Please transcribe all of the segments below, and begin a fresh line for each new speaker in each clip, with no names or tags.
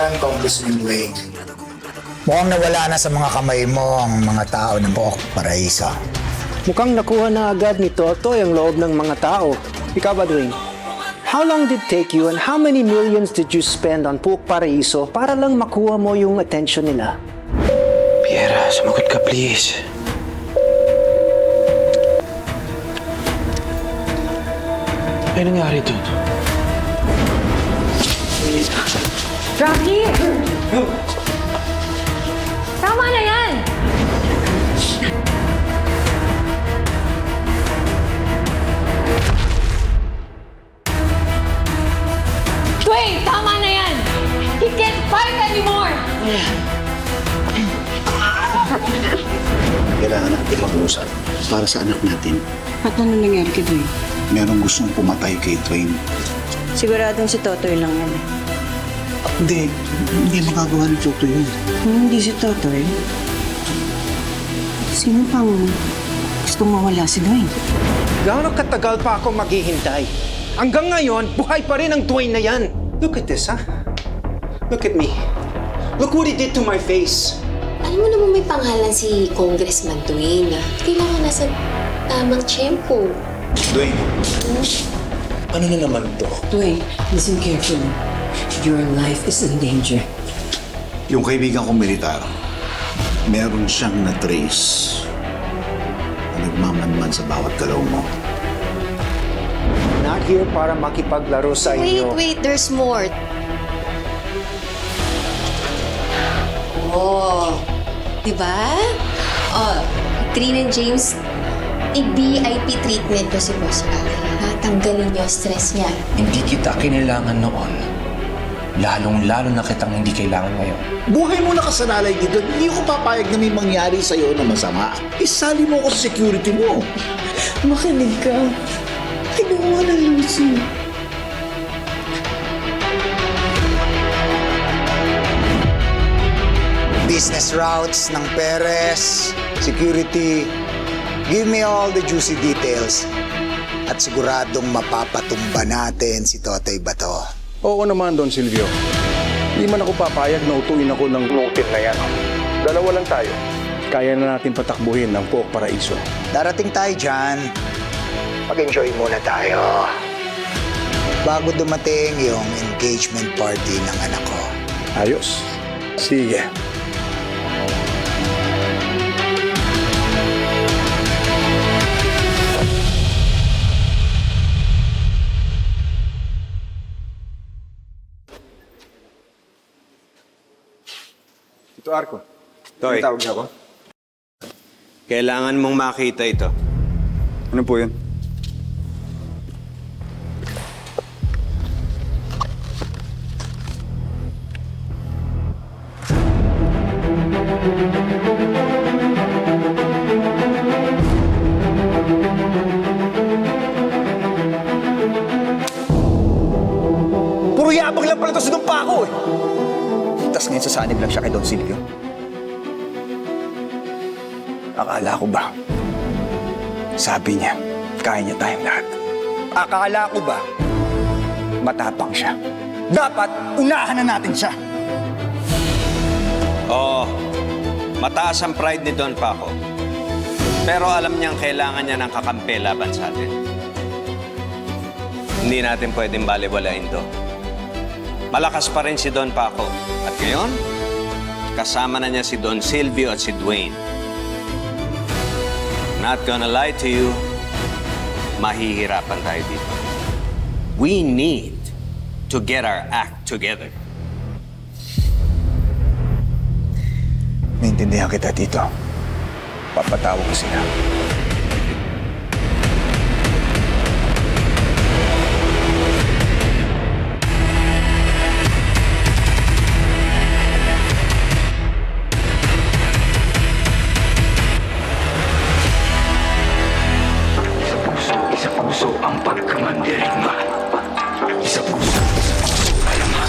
yan, Congressman Wayne.
Mukhang nawala na sa mga kamay mo ang mga tao ng Pook Paraiso.
Mukhang nakuha na agad ni Totoy ang loob ng mga tao. Ikaw ba, Dwayne? How long did it take you and how many millions did you spend on Pook Paraiso para lang makuha mo yung attention nila?
Piera, sumagot ka please. Ano nangyari doon?
Rocky! Tama na yan! Dwayne, tama na yan! He can't fight anymore!
Kailangan natin mag-usap para sa anak natin.
At ano nangyari kay Dwayne?
Merong gustong pumatay kay Dwayne.
Siguradong si Totoy lang yan eh.
Hindi magagawa ni Choto yun.
Kung hindi si Totoy, sino pang gustong mawala si Dwayne?
Gaano katagal pa ako maghihintay? Hanggang ngayon, buhay pa rin ang Dwayne na yan. Look at this, ha? Look at me. Look what he did to my face.
Alam mo naman may pangalan si Congressman Dwayne. Kailangan nasa tamang tiyempo.
Dwayne, ano na naman to?
Dwayne, listen carefully. Your life is in danger.
Yung kaibigan kong militar, meron siyang na-trace na nagmamanman sa bawat galaw mo.
Not here para makipaglaro sa inyo.
Wait, there's more. Oh, diba? Oh, Trina and James, i-VIP treatment ko si Boss Rocky. Tanggalin niyo stress niya.
Hindi kita kinailangan noon. Lalong-lalo na kitang hindi kailangan ngayon.
Buhay mo nakasanalay dito, hindi ko papayag na may mangyari sa'yo na masama. Isali mo ako sa security mo.
Makinig ka. I don't wanna lose you.
Business routes ng Perez, security. Give me all the juicy details. At siguradong mapapatumba natin si Totoy Bato.
Oo naman, Don Silvio. Hindi man ako papayag na utuin ako ng notin na yan. Dalawa lang tayo. Kaya na natin patakbuhin ang Pook Paraiso.
Darating tayo dyan. Mag-enjoy muna tayo. Bago dumating yung engagement party ng anak ko.
Ayos. Sige. Ito, Arco.
Toy,
Tawag niya ako.
kailangan mong makita ito.
Ano po yun?
Puro yabang lang pala ito sa dumpa ko eh. Tapos ngayon sasanib lang siya kay Don Silvio. Akala ko ba? Sabi niya, kaya niya tayong lahat. Akala ko ba? Matapang siya. Dapat unahan na natin siya.
Oo, mataas ang pride ni Don Paco. Pero alam niyang kailangan niya ng kakampi laban sa atin. Hindi natin pwedeng baliwalain to. Malakas pa rin si Don Paco. At ngayon, kasama na niya si Don Silvio at si Dwayne. Not gonna lie to you, mahihirapan tayo dito. We need to get our act together.
Naintindihan kita, Tito. Papatawag ko sila.
Isa puso ang pagkamandirigma. Isa puso alam mo.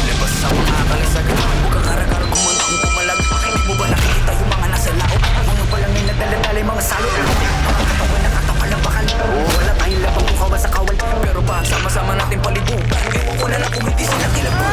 Labas sa mga kalasaga. Huwag kang karakar kumandang pumalag. Hindi mo ba nakikita yung mga nasa laot? Mga palang may nagdala-dala yung mga salot. Katawan na katawan ng bakal. Wala tayong labang kung kawa sa kawal. Pero pa sama-sama natin palibugan. Ewan ko na lang kung hindi sila kilabot.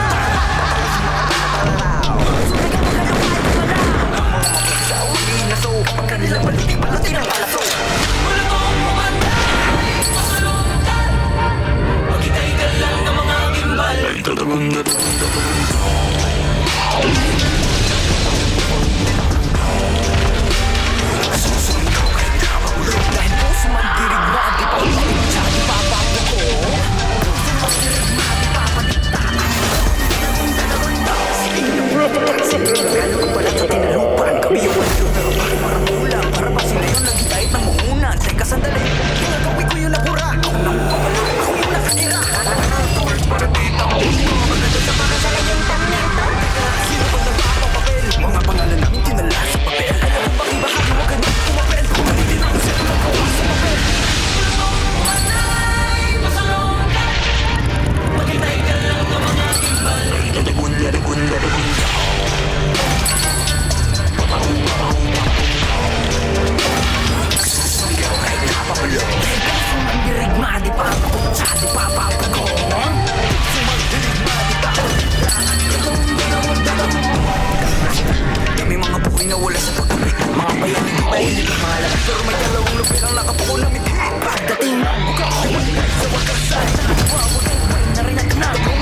nawala sa pagkabi. Mga bayan hindi mahilig ang mga labi, pero may dalawang lupi lang nakapuko na miti. Pagdating ng buka ko, sa wakas saan sa katuwa, walang kway na rin ang ginagong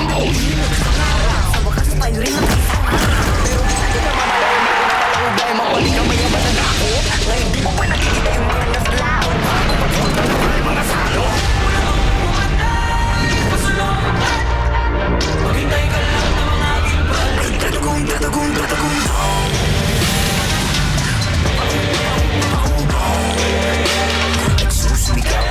sa wakas tayo rin ang pero hindi na mamalayan mo na talang ubay, mapali ka mayaman na ako. Ngayon di mo pa nakikita yung mga nasalao, bago pagpunta ng mga salo. Maghintay ka lang ng mga iba. Tatagong, tatagong, tatagong. Nagsusumigaw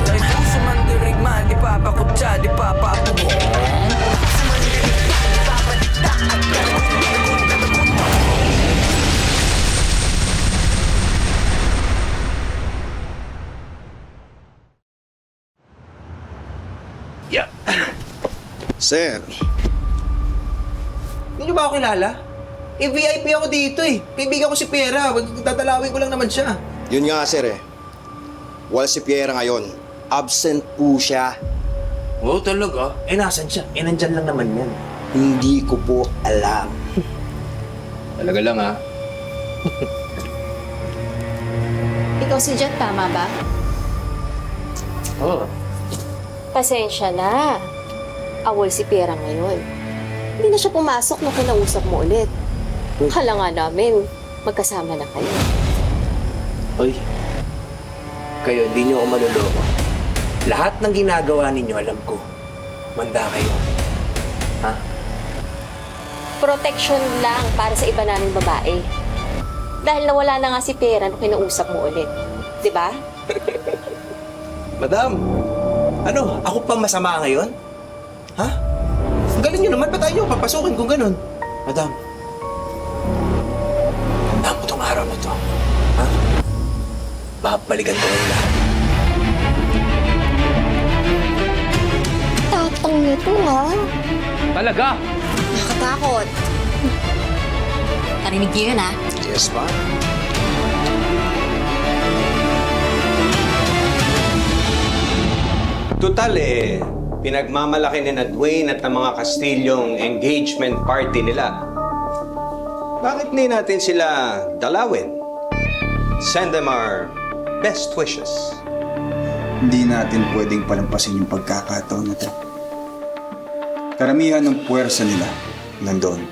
dahil puso man dirigma, di papakutsa, di papapubo. Puso man dirigma, di papadikta, at tatagong, tatagong.
Sir,
Hindi nyo ba ako kilala? VIP ako dito eh. Kaibigan ko si Piera. Tatalawin ko lang naman siya.
Yun nga sir eh. Wala si Pierre ngayon. Absent po siya.
Oo, talaga? Eh, nasan siya? Eh, nandyan lang naman yan.
Hindi ko po alam.
Talaga lang ha?
Ikaw si Jet, tama ba?
Oo.
Pasensya na. Awol si Pera ngayon. Hindi na siya pumasok nung kinausap mo ulit. Kala nga namin, magkasama na kayo.
Hoy, kayo, hindi nyo ako maluloko. Lahat ng ginagawa ninyo, alam ko. Manda kayo. Ha?
Protection lang para sa iba naming babae. Dahil nawala na nga si Pera nung kinausap mo ulit. Di ba?
Madam, ano, ako pang masama ngayon? Ha? Ang galing nyo naman, ba't tayo papasukin kung ganun? Madam, tandaan mo tong araw na to. Ha? Babalikan ko kayo lahat.
Tatang nito, ha?
Talaga?
Nakatakot. Narinig niyo yun, ha?
Yes, ma'am.
Total pinagmamalaki ni na Dwayne at ng mga Castilyong engagement party nila. Bakit hindi natin sila dalawin? Send them our best wishes.
Hindi natin pwedeng palampasin yung pagkakataon na to. Karamihan ng puwersa nila nandoon.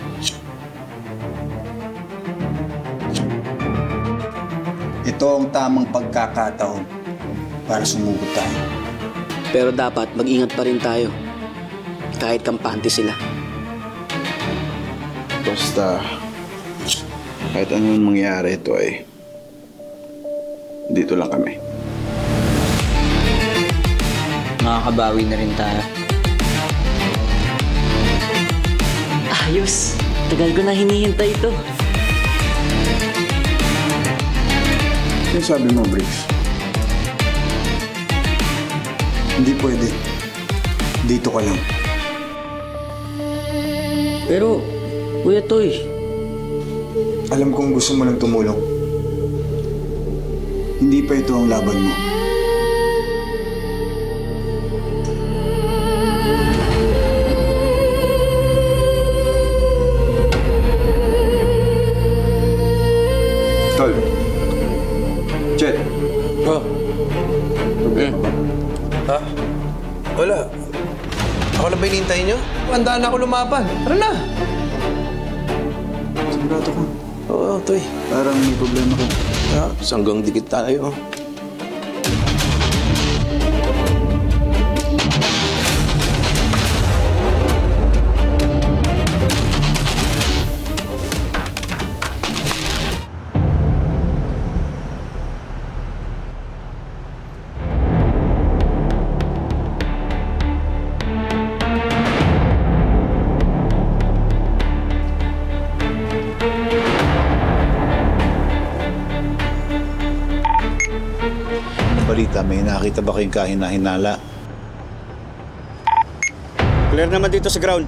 Ito ang tamang pagkakataon para sumugod tayo.
Pero dapat mag-ingat pa rin tayo. Kahit kampante sila.
basta kahit anong mangyari ito ay dito lang kami.
Makakabawi na rin tayo. Ayos! Tagal ko na hinihintay ito.
Ano sabi mo, Briggs? Hindi pwede. Dito ka lang.
Pero, Kuya Toy,
alam kong gusto mo lang tumulong. Hindi pa ito ang laban mo. Tol. Chet.
Oh. Ha? Wala. Ako lang ba hinihintay nyo? Handaan na ako lumaban. Tara na!
Sigurado ko.
Oo, Toy.
Parang may problema ka.
Sanggang dikit tayo.
Balita, may nakita ba kayong kahina-hinala?
clear naman dito sa ground.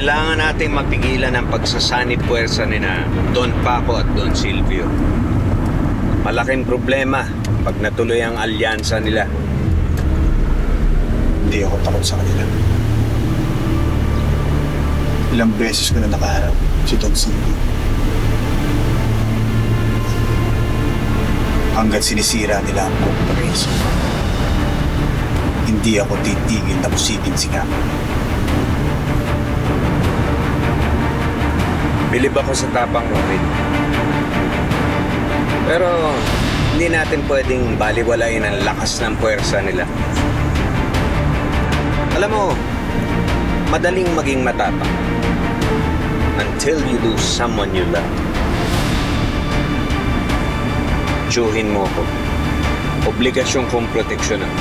Kailangan nating mapigilan ang pagsasanib puwersa ni na Don Paco at Don Silvio. Malaking problema pag natuloy ang alyansa nila.
Hindi ako takot sa kanila. Ilang beses ko na nakaharap si Don Silvio. Hanggat sinisira nila ang buong Paraiso, hindi ako titigil na musipin sila.
Bilib ako sa tapang mo, Rin. Pero hindi natin pwedeng baliwalain ang lakas ng puwersa nila. Alam mo, madaling maging matapang until you lose someone you love. Tiyuhin mo ako. Obligasyon kong proteksyonan.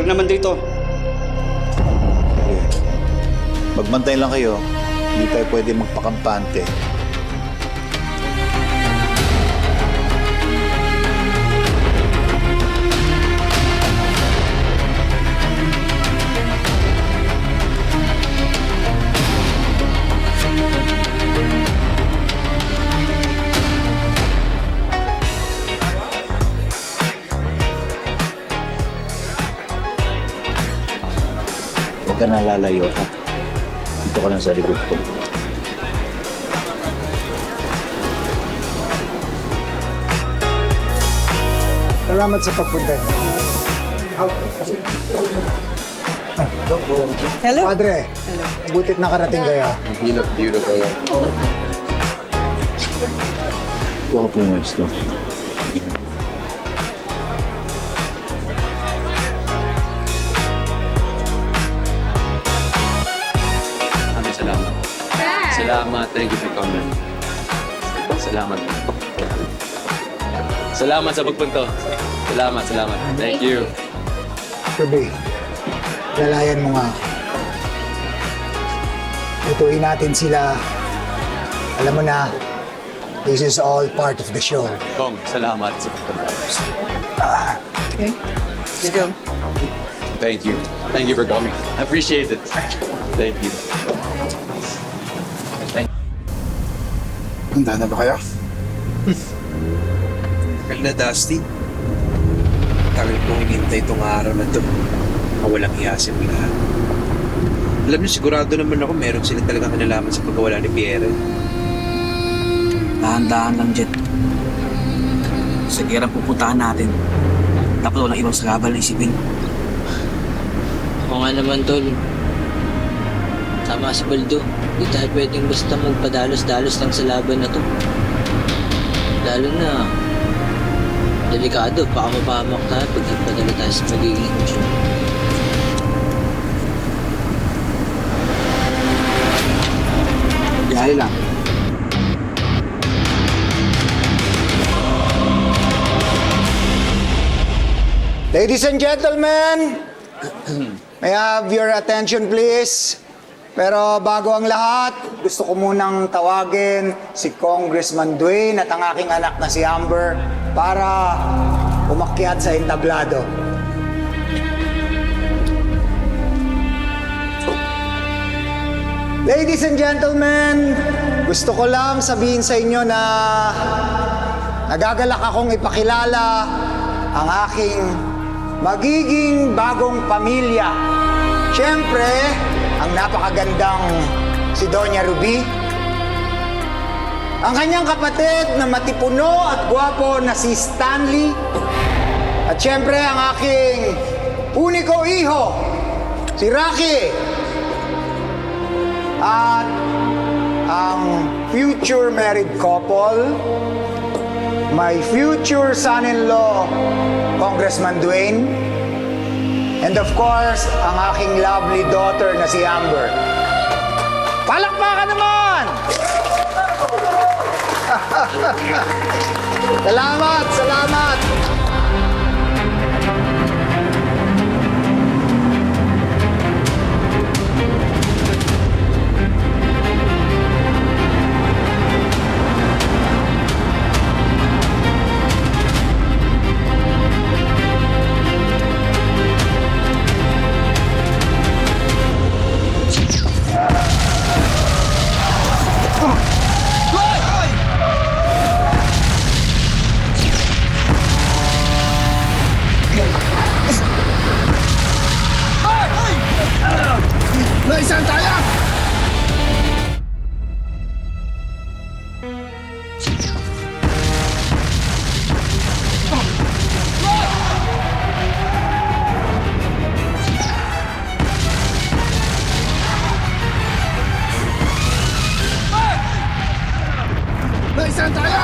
Naman dito.
Magbantay lang kayo. Hindi tayo pwede magpakampante. Huwag ka na lalayo, ha? Dito ka lang sa likod ko.
Salamat sa pagpunta.
Hello?
Padre, butit nakarating kayo.
You look beautiful. Huwag po yung gusto.
Salamat. Salamat. Thank you for coming. Salamat. Salamat sa pagpunto. Salamat. Thank you.
Ruby, lalayan mo nga. Tutuin natin sila. Alam mo na, this is all part of the show.
Kong, salamat sa pagpunto.
Okay. Let's go.
Thank you. Thank you for coming. I appreciate it. Thank you.
Handa na ba kayo?
Tagal na, Dusty. Tagal kong hinintay itong araw na ito. Walang iyasin lahat. Alam niyo, sigurado naman ako meron sila talagang kinalaman sa pagkawala ni Pierre.
Dahan-dahan lang, Jet. Sa gerang pupuntahan natin, dapat walang ibang sagabal na isipin.
Oo nga naman, Tol. Tama si Baldo. Hindi tayo pwedeng basta magpadalos-dalos lang sa laban na to. Lalo na, delikado, baka mapahamak tayo pag ipadala tayo sa magiging mission.
Biyahe lang.
Ladies and gentlemen, may I have your attention please? Pero bago ang lahat, gusto ko munang tawagin si Congressman Dwayne at ang aking anak na si Amber para umakyat sa entablado. Ladies and gentlemen, gusto ko lang sabihin sa inyo na nagagalak akong ipakilala ang aking magiging bagong pamilya. Siyempre, ang napakagandang si Doña Ruby. Ang kanyang kapatid na matipuno at gwapo na si Stanley. At siyempre, ang aking uniko iho, si Rocky. At ang future married couple, my future son-in-law, Congressman Dwayne. And of course, ang aking lovely daughter na si Amber. Palakpakan naman! Salamat, salamat!
Naisan tayo! Naisan tayo!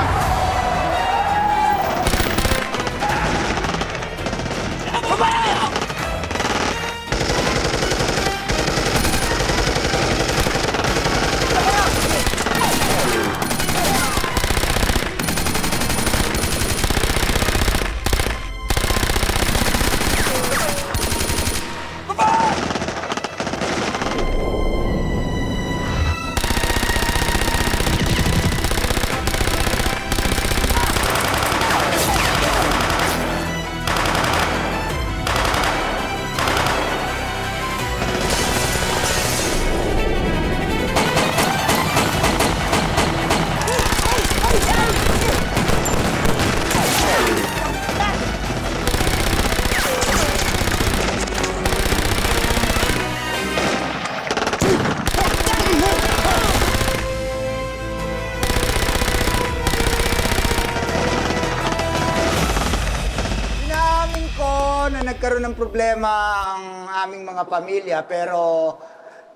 Inamin ko na nagkaroon ng problema ang aming mga pamilya pero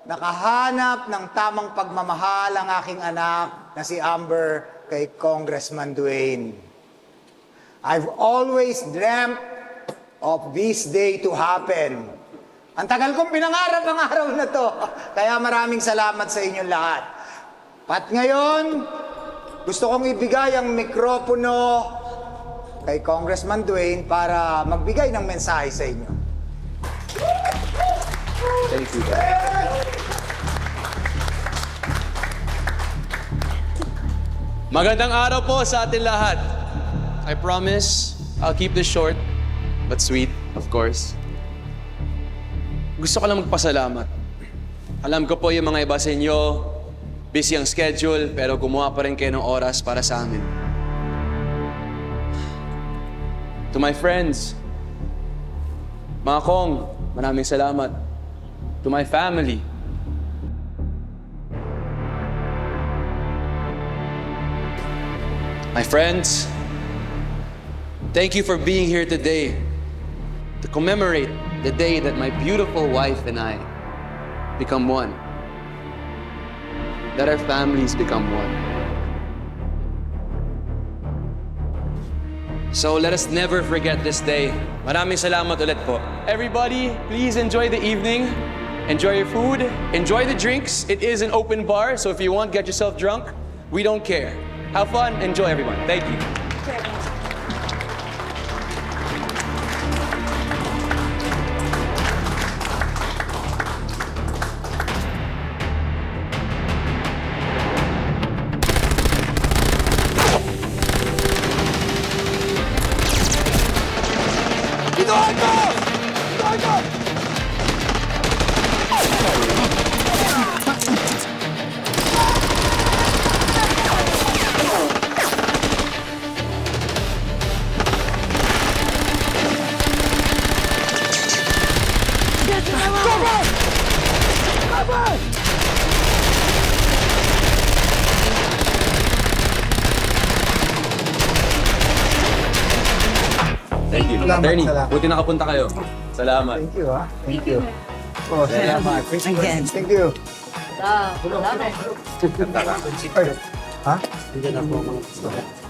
nakahanap ng tamang pagmamahal ang aking anak na si Amber kay Congressman Dwayne. I've always dreamt of this day to happen. Ang tagal kong pinangarap ang araw na to. Kaya maraming salamat sa inyong lahat. At ngayon, gusto kong ibigay ang mikropono kay Congressman Dwayne para magbigay ng mensahe sa inyo.
Thank you. Magandang araw po sa atin lahat. I promise I'll keep this short, but sweet, of course. Gusto ko lang magpasalamat. Alam ko po yung mga iba sa inyo, busy ang schedule, pero gumawa pa rin kayo ng oras para sa amin. To my friends, mga Kong, maraming salamat. To my family, my friends, thank you for being here today to commemorate the day that my beautiful wife and I become one. That our families become one. So let us never forget this day. Maraming salamat ulit po. Everybody, please enjoy the evening. Enjoy your food. Enjoy the drinks. It is an open bar, so if you want, get yourself drunk. We don't care. Have fun. Enjoy, everyone. Thank you. Thank you. Attorney, buti nakapunta kayo. Salamat.
Thank you, ha? Thank you. Oh,
Salamat.
Again. Thank you. Ha?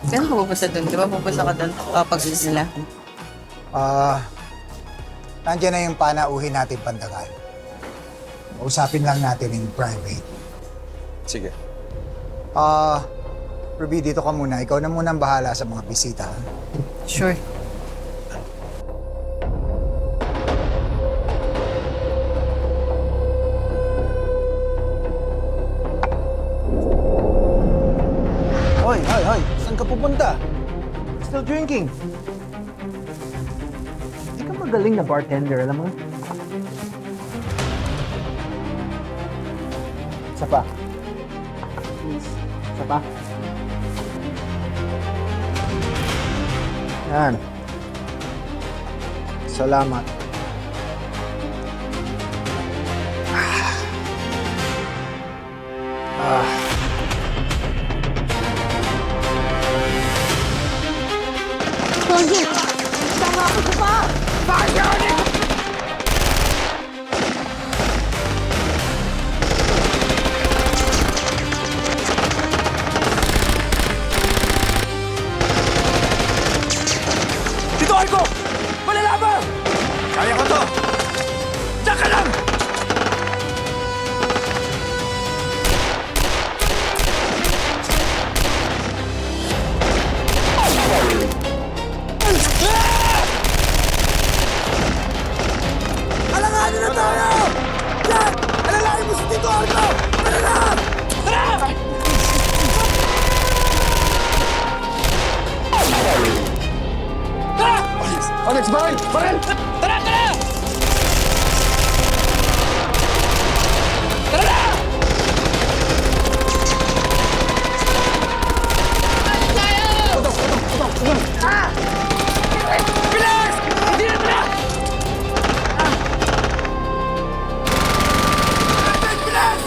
Saan ka pupunta doon? Di ba pupunta ka doon kapag sila?
Nandiyan na yung panauhin natin Pandagal. Usapin lang natin in private.
Sige.
Ruby, dito ka muna. Ikaw na muna ang bahala sa mga bisita.
Sure.
Hoy, hoy, hoy! Saan ka pupunta? Still drinking? Hindi ka magaling na bartender, alam mo? Isa pa. Please. Isa pa. Yan. Salamat.
Pogi! Tama ako sa pa! Bakit?
Dito, Argo! Malalaban! Kaya ko to! Diyan ka lang! Alanganin na tayo! Yan! Alalahin mo si Tito Argo! Tara na! Tara! Alex, bakit? Bakit? Tara! Tara! Tara na! Bilis! Hindi na tara! Bilis!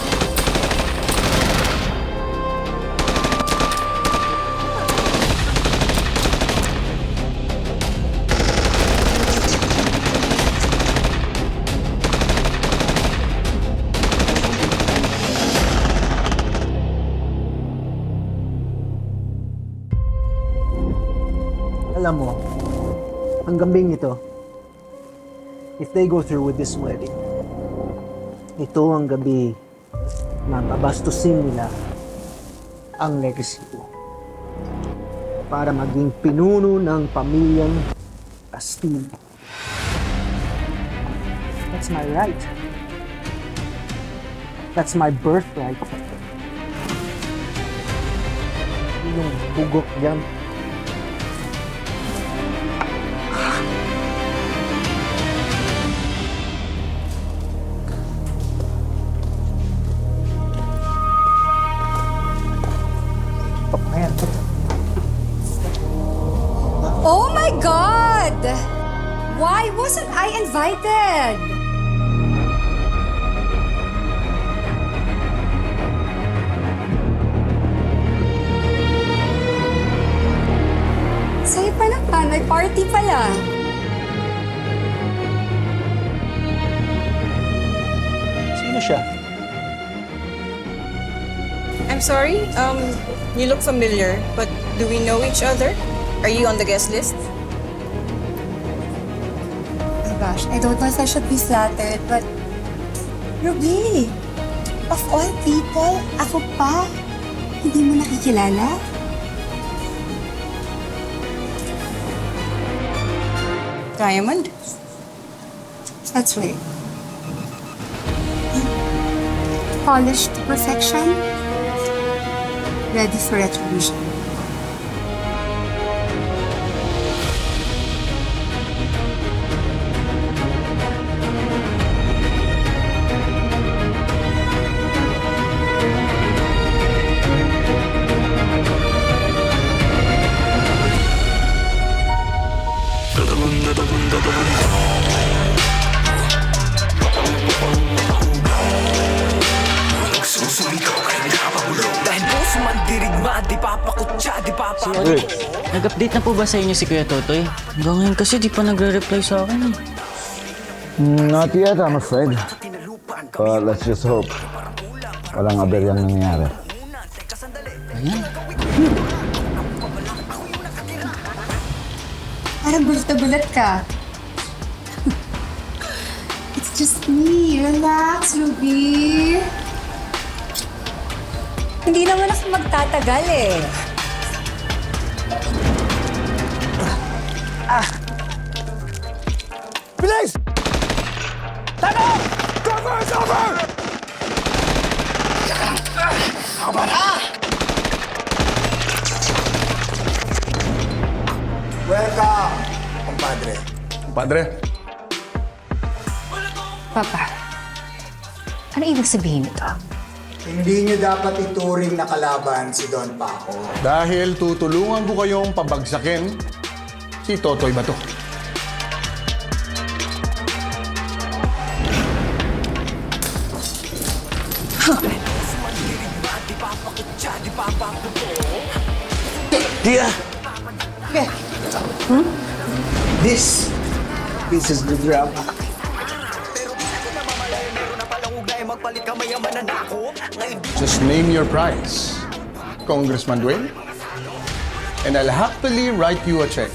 Alam mo, ang gambing ito, if they go through with this wedding, ito ang gabi na babastusin nila ang legacy ko para maging pinuno ng pamilyang Castillo. That's my right. That's my birthright. Yung bugok yan.
Oh my God! Why wasn't I invited? Sa'yo pa naman, may party pala.
Sino siya?
I'm sorry, you look familiar, but do we know each other? Are you on the guest list?
Oh gosh, I don't know if I should be flattered, but Ruby, of all people, ako pa, hindi mo nakikilala?
Diamond?
That's right. Polished to perfection, ready for retribution.
Dahil puso man dirigma, di papakutsa, di papakutsa.
Uy, nag-update na po ba sa inyo si Kuya Totoy? Hanggang ngayon kasi di pa nagre-reply sa akin eh.
Not yet, I'm afraid. But let's just hope walang aberyang nangyayari.
Ayan.
Parang gulat na gulat ka. It's just me. Relax, Ruby. Hindi naman ako magtatagal eh.
Bilis! Tano! Cover! Cover!
Welcome, compadre.
Padre,
Papa, ano ibig sabihin nito?
Hindi niyo dapat ituring na kalaban si Don Paco.
dahil tutulungan ko kayong pabagsakin si Totoy Bato.
Dia!
This is the drama.
Just name your price, Congressman Dwayne, and I'll happily write you a check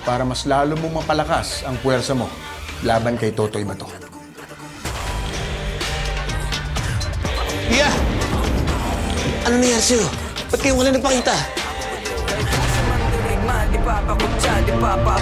para mas lalo mong mapalakas ang puwersa mo laban kay Totoy Bato.
Dia! Ano nangyari sa'yo? Ba't kayo wala nagpakita?
Di pa